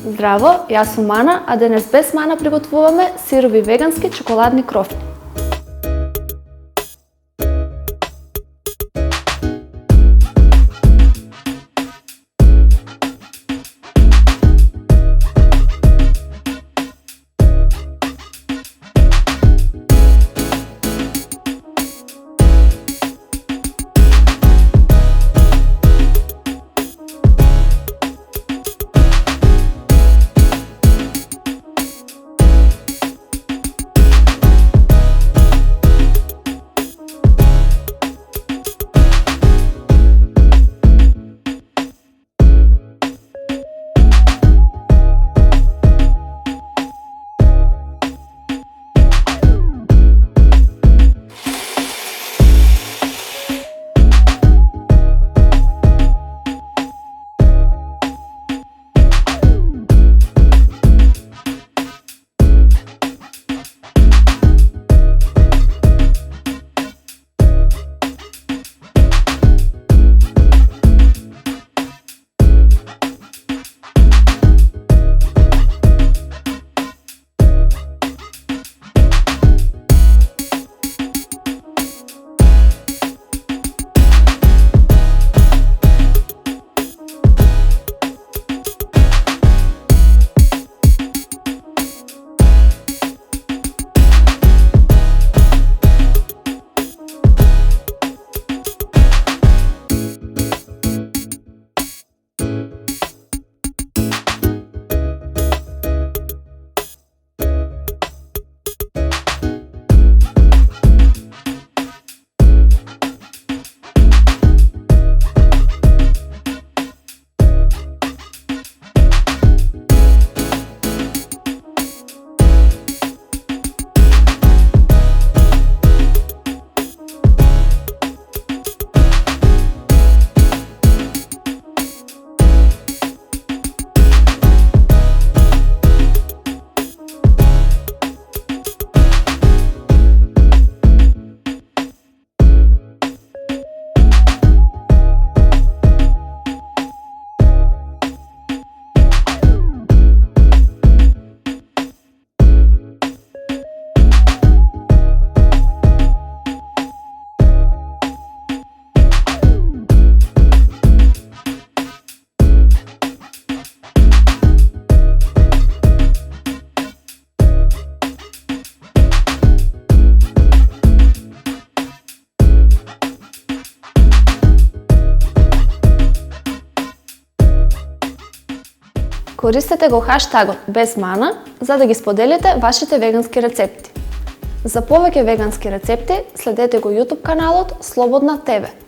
Здраво, јас сум Мана, а денес без Мана приготвуваме сирови вегански чоколадни крофти. Користете го хаштагот без Мана за да ги споделите вашите вегански рецепти. За повеќе вегански рецепти следете го YouTube каналот Слободна ТВ.